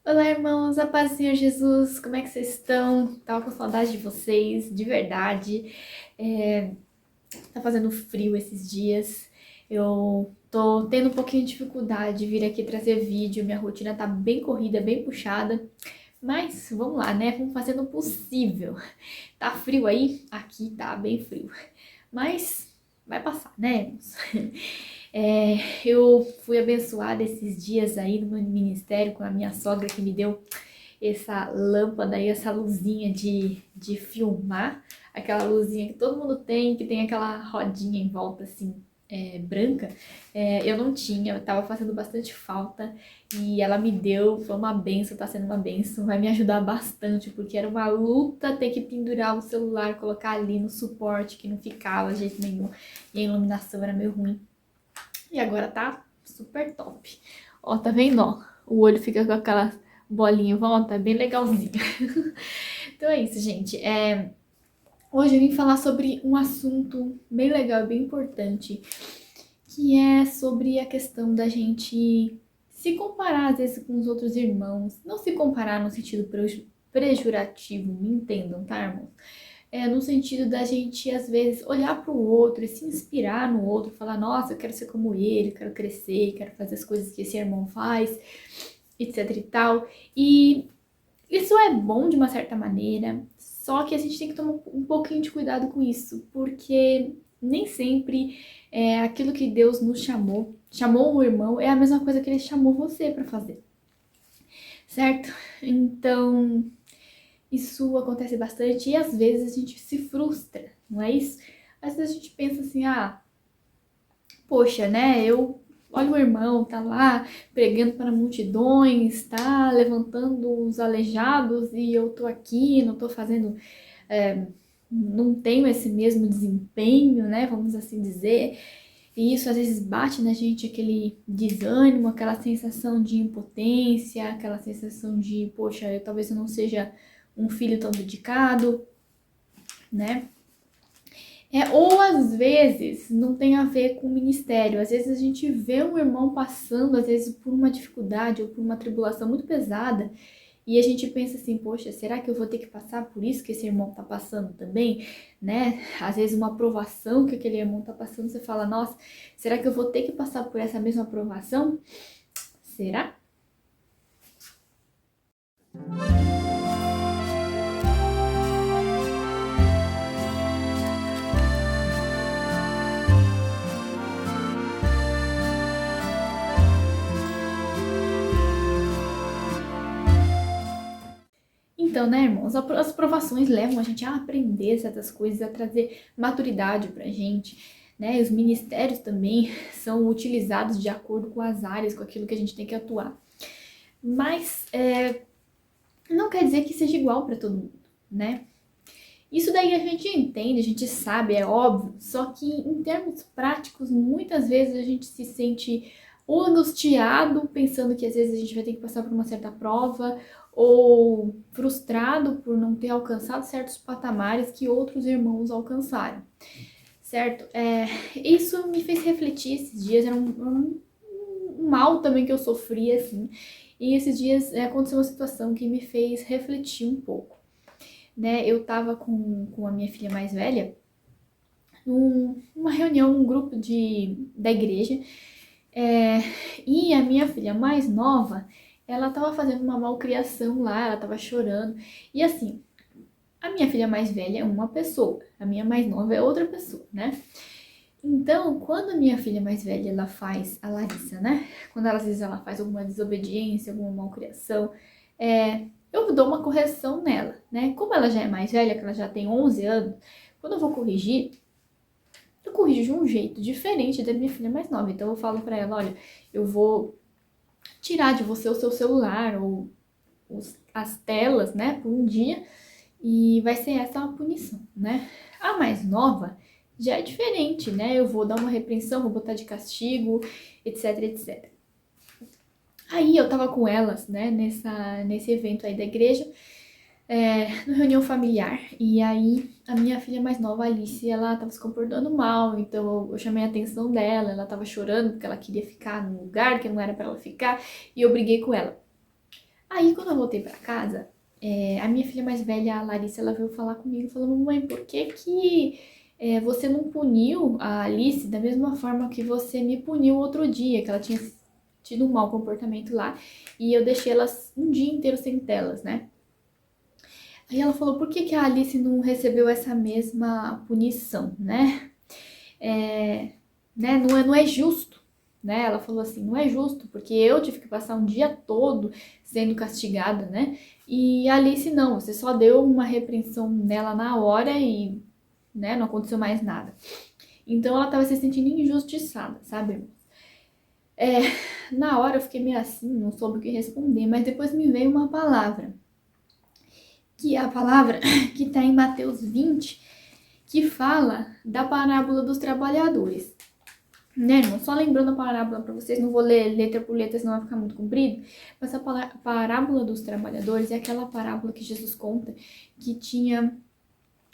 Olá, irmãos, a paz do Senhor Jesus, como é que vocês estão? Tava com saudade de vocês, de verdade. Tá fazendo frio esses dias. Eu tô tendo um pouquinho de dificuldade de vir aqui trazer vídeo, minha rotina tá bem corrida, bem puxada. Mas vamos lá, né? Vamos fazendo o possível. Tá frio aí? Aqui tá bem frio. Mas vai passar, né, irmãos? Eu fui abençoada esses dias aí no meu ministério com a minha sogra que me deu essa lâmpada e essa luzinha de filmar, aquela luzinha que todo mundo tem, que tem aquela rodinha em volta assim, branca. Eu não tinha, eu tava fazendo bastante falta e ela me deu, foi uma benção, tá sendo uma benção, vai me ajudar bastante, porque era uma luta ter que pendurar o celular, colocar ali no suporte que não ficava de jeito nenhum e a iluminação era meio ruim. E agora tá super top. Ó, tá vendo, ó? O olho fica com aquela bolinha em volta, bem legalzinho. Então é isso, gente. Hoje eu vim falar sobre um assunto bem legal e bem importante, que é sobre a questão da gente se comparar às vezes com os outros irmãos. Não se comparar no sentido pejorativo, me entendam, tá, irmãos? No sentido da gente, às vezes, olhar para o outro e se inspirar no outro, falar, nossa, eu quero ser como ele, quero crescer, quero fazer as coisas que esse irmão faz, etc e tal. E isso é bom de uma certa maneira, só que a gente tem que tomar um pouquinho de cuidado com isso, porque nem sempre aquilo que Deus nos chamou o irmão, é a mesma coisa que ele chamou você para fazer, certo? Então, isso acontece bastante e às vezes a gente se frustra, não é isso? Às vezes a gente pensa assim, poxa, né, eu olha o irmão, tá lá pregando para multidões, tá levantando os aleijados e eu tô aqui, não tô fazendo, não tenho esse mesmo desempenho, né, vamos assim dizer. E isso às vezes bate na gente aquele desânimo, aquela sensação de impotência, aquela sensação de, poxa, talvez eu não seja um filho tão dedicado, né? Ou às vezes não tem a ver com o ministério, às vezes a gente vê um irmão passando, às vezes por uma dificuldade ou por uma tribulação muito pesada, e a gente pensa assim, poxa, será que eu vou ter que passar por isso que esse irmão tá passando também, né? Às vezes uma aprovação que aquele irmão tá passando, você fala, nossa, será que eu vou ter que passar por essa mesma aprovação? Será? Então, né, irmãos, as provações levam a gente a aprender certas coisas, a trazer maturidade pra gente, né? Os ministérios também são utilizados de acordo com as áreas, com aquilo que a gente tem que atuar. Mas não quer dizer que seja igual para todo mundo, né? Isso daí a gente entende, a gente sabe, é óbvio, só que em termos práticos, muitas vezes a gente se sente ou angustiado, pensando que às vezes a gente vai ter que passar por uma certa prova, ou frustrado por não ter alcançado certos patamares que outros irmãos alcançaram, certo? Isso me fez refletir esses dias, era um mal também que eu sofri, assim, e esses dias aconteceu uma situação que me fez refletir um pouco, né? Eu tava com a minha filha mais velha numa reunião, num grupo da igreja, e a minha filha mais nova, ela tava fazendo uma malcriação lá, ela tava chorando, e assim, a minha filha mais velha é uma pessoa, a minha mais nova é outra pessoa, né? Então, quando a minha filha mais velha, ela faz, a Larissa, né? Quando às vezes ela faz alguma desobediência, alguma malcriação, eu dou uma correção nela, né? Como ela já é mais velha, que ela já tem 11 anos, quando eu vou corrigir, eu corrijo de um jeito diferente da minha filha mais nova. Então eu falo pra ela, olha, eu vou tirar de você o seu celular ou as telas, né, por um dia, e vai ser essa a punição, né? A mais nova já é diferente, né? Eu vou dar uma repreensão, vou botar de castigo, etc, etc. Aí eu tava com elas, né, nesse evento aí da igreja, na reunião familiar, e aí a minha filha mais nova, Alice, ela tava se comportando mal, então eu chamei a atenção dela, ela tava chorando porque ela queria ficar num lugar que não era pra ela ficar, e eu briguei com ela. Aí, quando eu voltei pra casa, a minha filha mais velha, a Larissa, ela veio falar comigo, falou, mamãe, por que que você não puniu a Alice da mesma forma que você me puniu outro dia, que ela tinha tido um mau comportamento lá, e eu deixei elas um dia inteiro sem telas, né? Aí ela falou, por que que a Alice não recebeu essa mesma punição, né? Não é justo, né? Ela falou assim, não é justo, porque eu tive que passar um dia todo sendo castigada, né? E a Alice não, você só deu uma repreensão nela na hora e, né, não aconteceu mais nada. Então ela tava se sentindo injustiçada, sabe? Na hora eu fiquei meio assim, não soube o que responder, mas depois me veio uma palavra, que é a palavra que tá em Mateus 20, que fala da parábola dos trabalhadores. Né, irmão? Só lembrando a parábola para vocês, não vou ler letra por letra, senão vai ficar muito comprido. Mas a parábola dos trabalhadores é aquela parábola que Jesus conta que tinha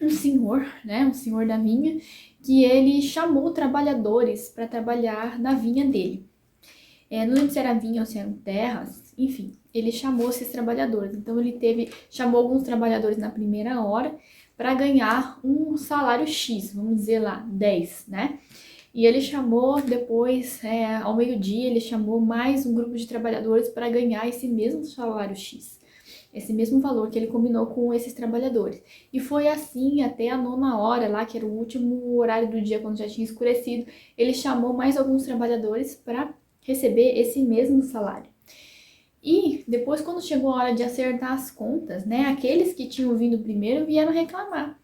um senhor, né, um senhor da vinha, que ele chamou trabalhadores para trabalhar na vinha dele. Não lembro se era vinha ou se eram terras, enfim, ele chamou esses trabalhadores. Então ele chamou alguns trabalhadores na primeira hora para ganhar um salário X, vamos dizer lá, 10, né? E ele chamou depois, ao meio-dia, ele chamou mais um grupo de trabalhadores para ganhar esse mesmo salário X. Esse mesmo valor que ele combinou com esses trabalhadores. E foi assim até a 9ª lá, que era o último horário do dia, quando já tinha escurecido, ele chamou mais alguns trabalhadores para receber esse mesmo salário. E depois, quando chegou a hora de acertar as contas, né, aqueles que tinham vindo primeiro vieram reclamar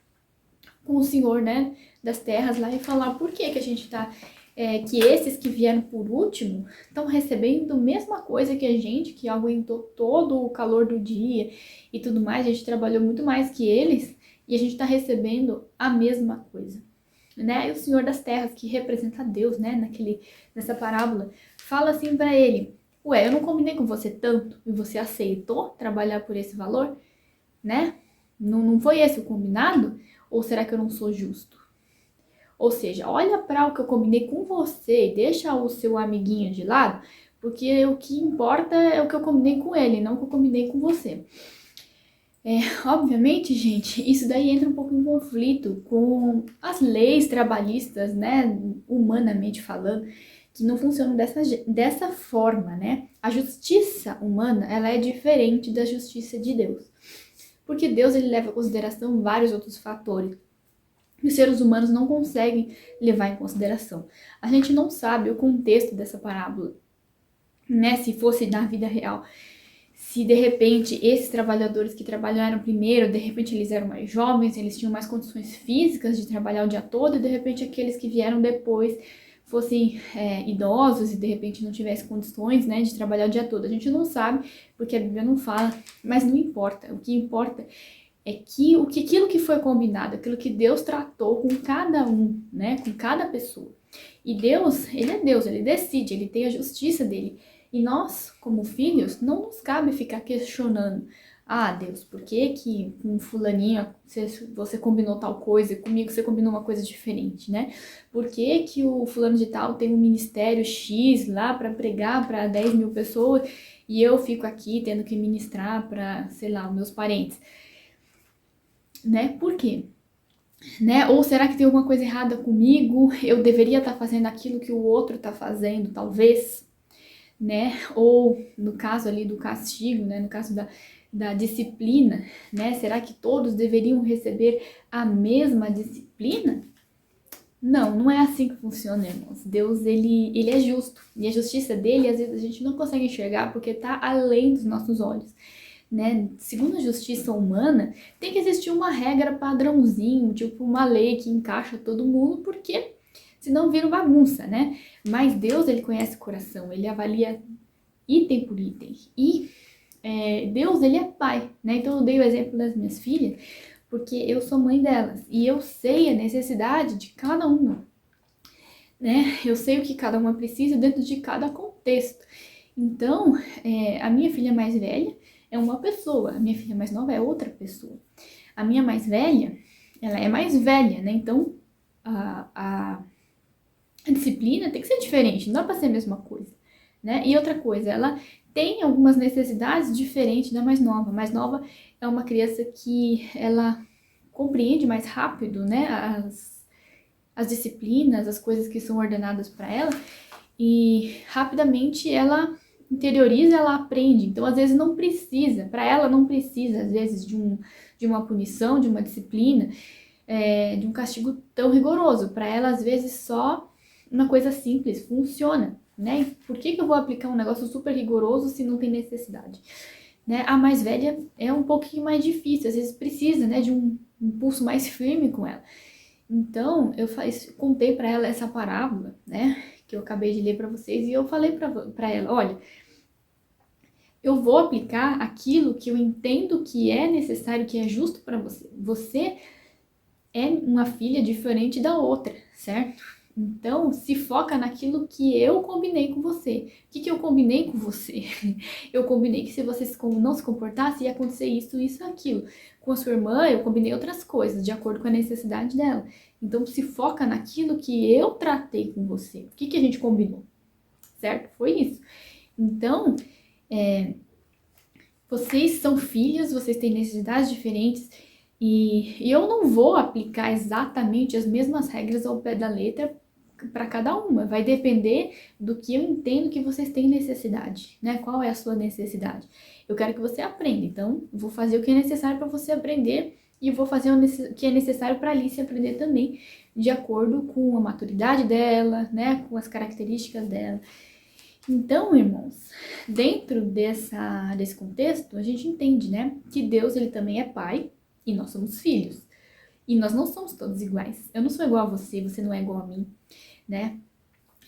com o senhor, né, das terras lá e falar por que a gente tá, que esses que vieram por último estão recebendo a mesma coisa que a gente, que aguentou todo o calor do dia e tudo mais, a gente trabalhou muito mais que eles e a gente tá recebendo a mesma coisa, né? E o senhor das terras, que representa Deus, né, nessa parábola, fala assim para ele, ué, eu não combinei com você tanto e você aceitou trabalhar por esse valor, né? Não foi esse o combinado? Ou será que eu não sou justo? Ou seja, olha para o que eu combinei com você e deixa o seu amiguinho de lado, porque o que importa é o que eu combinei com ele, não o que eu combinei com você. Obviamente, gente, isso daí entra um pouco em conflito com as leis trabalhistas, né, humanamente falando, que não funcionam dessa forma, né? A justiça humana, ela é diferente da justiça de Deus. Porque Deus, ele leva em consideração vários outros fatores que os seres humanos não conseguem levar em consideração. A gente não sabe o contexto dessa parábola, né? Se fosse na vida real, se de repente esses trabalhadores que trabalharam primeiro, de repente eles eram mais jovens, eles tinham mais condições físicas de trabalhar o dia todo, e de repente aqueles que vieram depois fossem idosos e de repente não tivessem condições, né, de trabalhar o dia todo. A gente não sabe, porque a Bíblia não fala, mas não importa. O que importa é que aquilo que foi combinado, aquilo que Deus tratou com cada um, né, com cada pessoa. E Deus, ele decide, ele tem a justiça dele. E nós, como filhos, não nos cabe ficar questionando, ah, Deus, por que que com fulaninho você combinou tal coisa e comigo você combinou uma coisa diferente, né? Por que que o fulano de tal tem um ministério X lá para pregar para 10 mil pessoas e eu fico aqui tendo que ministrar para, sei lá, os meus parentes, né? Por quê? Né? Ou será que tem alguma coisa errada comigo? Eu deveria estar fazendo aquilo que o outro está fazendo, talvez, né? Ou no caso ali do castigo, né? No caso da disciplina, né? Será que todos deveriam receber a mesma disciplina? Não, não é assim que funciona, irmãos. Deus, ele é justo. E a justiça dele, às vezes, a gente não consegue enxergar porque está além dos nossos olhos, né? Segundo a justiça humana, tem que existir uma regra padrãozinho, tipo uma lei que encaixa todo mundo, porque senão vira bagunça, né? Mas Deus, ele conhece o coração, ele avalia item por item. E Deus, ele é pai, né? Então eu dei o exemplo das minhas filhas, porque eu sou mãe delas e eu sei a necessidade de cada uma, né? Eu sei o que cada uma precisa dentro de cada contexto. Então, a minha filha mais velha é uma pessoa, a minha filha mais nova é outra pessoa. A minha mais velha, ela é mais velha, né? Então, a disciplina tem que ser diferente, não dá pra ser a mesma coisa, né? E outra coisa, ela tem algumas necessidades diferentes da mais nova. A mais nova é uma criança que ela compreende mais rápido, né, as disciplinas, as coisas que são ordenadas para ela, e rapidamente ela interioriza, ela aprende. Então, às vezes não precisa, para ela não precisa, às vezes, de uma punição, de uma disciplina, de um castigo tão rigoroso. Para ela, às vezes, só uma coisa simples funciona, né? Por que eu vou aplicar um negócio super rigoroso se não tem necessidade? Né? A mais velha é um pouquinho mais difícil, às vezes precisa, né, de um impulso mais firme com ela. Então, eu contei para ela essa parábola, né, que eu acabei de ler para vocês, e eu falei para ela, olha, eu vou aplicar aquilo que eu entendo que é necessário, que é justo para você. Você é uma filha diferente da outra, certo? Então, se foca naquilo que eu combinei com você. O que eu combinei com você? Eu combinei que se você não se comportasse, ia acontecer isso, isso, aquilo. Com a sua irmã, eu combinei outras coisas, de acordo com a necessidade dela. Então, se foca naquilo que eu tratei com você. O que a gente combinou? Certo? Foi isso. Então, vocês são filhas, vocês têm necessidades diferentes, e eu não vou aplicar exatamente as mesmas regras ao pé da letra para cada uma. Vai depender do que eu entendo que vocês têm necessidade, né? Qual é a sua necessidade? Eu quero que você aprenda, então vou fazer o que é necessário para você aprender e vou fazer o que é necessário para a Alice aprender também, de acordo com a maturidade dela, né? Com as características dela. Então, irmãos, dentro desse contexto, a gente entende, né? Que Deus, ele também é pai e nós somos filhos. E nós não somos todos iguais. Eu não sou igual a você, você não é igual a mim, né?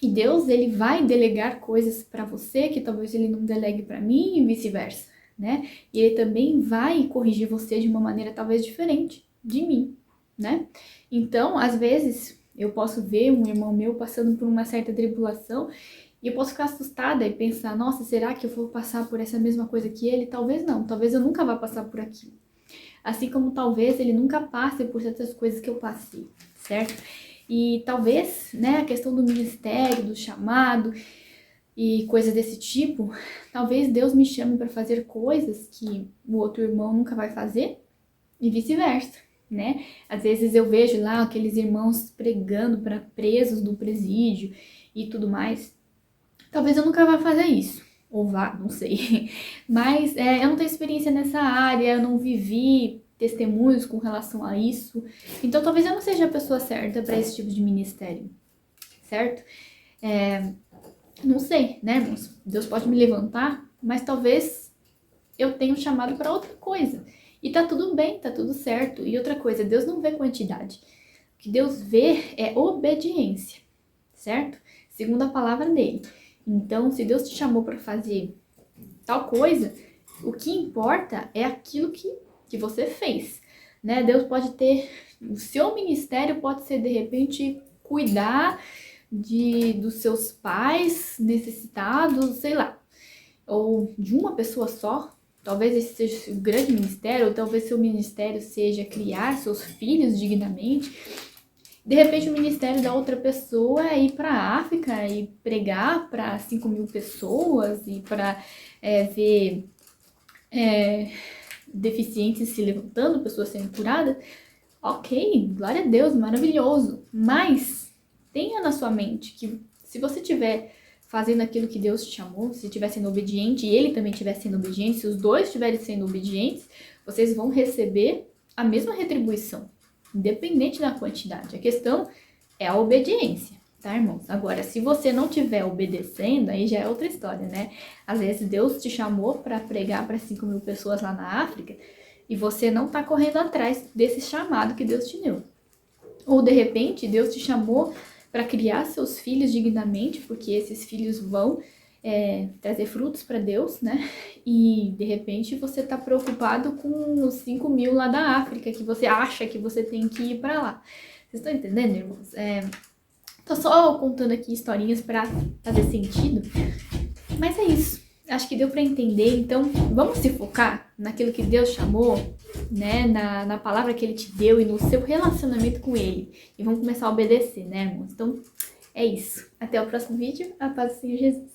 E Deus, ele vai delegar coisas para você que talvez ele não delegue para mim e vice-versa, né? E ele também vai corrigir você de uma maneira talvez diferente de mim, né? Então, às vezes, eu posso ver um irmão meu passando por uma certa tribulação e eu posso ficar assustada e pensar, nossa, será que eu vou passar por essa mesma coisa que ele? Talvez não, talvez eu nunca vá passar por aquilo. Assim como talvez ele nunca passe por certas coisas que eu passei, certo? E talvez, né, a questão do ministério, do chamado e coisas desse tipo, talvez Deus me chame para fazer coisas que o outro irmão nunca vai fazer e vice-versa, né? Às vezes eu vejo lá aqueles irmãos pregando para presos do presídio e tudo mais. Talvez eu nunca vá fazer isso, ou vá, não sei. Mas eu não tenho experiência nessa área, eu não vivi testemunhos com relação a isso. Então talvez eu não seja a pessoa certa para esse tipo de ministério, certo? Não sei, né, irmãos? Deus pode me levantar, mas talvez eu tenha um chamado para outra coisa. E tá tudo bem, tá tudo certo. E outra coisa, Deus não vê quantidade. O que Deus vê é obediência, certo? Segundo a palavra dele. Então, se Deus te chamou para fazer tal coisa, o que importa é aquilo que você fez, né? Deus pode ter... O seu ministério pode ser, de repente, cuidar dos seus pais necessitados, sei lá. Ou de uma pessoa só. Talvez esse seja o grande ministério, ou talvez seu ministério seja criar seus filhos dignamente. De repente, o ministério da outra pessoa é ir para a África e pregar para 5.000 pessoas e para ver deficientes se levantando, pessoas sendo curadas. Ok, glória a Deus, maravilhoso. Mas tenha na sua mente que se você estiver fazendo aquilo que Deus te chamou, se estiver sendo obediente e ele também estiver sendo obediente, se os dois estiverem sendo obedientes, vocês vão receber a mesma retribuição, independente da quantidade. A questão é a obediência, tá, irmãos? Agora, se você não estiver obedecendo, aí já é outra história, né? Às vezes Deus te chamou para pregar para 5.000 pessoas lá na África e você não tá correndo atrás desse chamado que Deus te deu. Ou, de repente, Deus te chamou para criar seus filhos dignamente, porque esses filhos vão trazer frutos para Deus, né? E, de repente, você tá preocupado com os 5.000 lá da África, que você acha que você tem que ir para lá. Vocês estão entendendo, irmãos? Tô só contando aqui historinhas para fazer sentido, mas é isso. Acho que deu para entender. Então, vamos se focar naquilo que Deus chamou, né? Na palavra que Ele te deu e no seu relacionamento com Ele. E vamos começar a obedecer, né, irmãos? Então, é isso. Até o próximo vídeo. A paz do Senhor Jesus.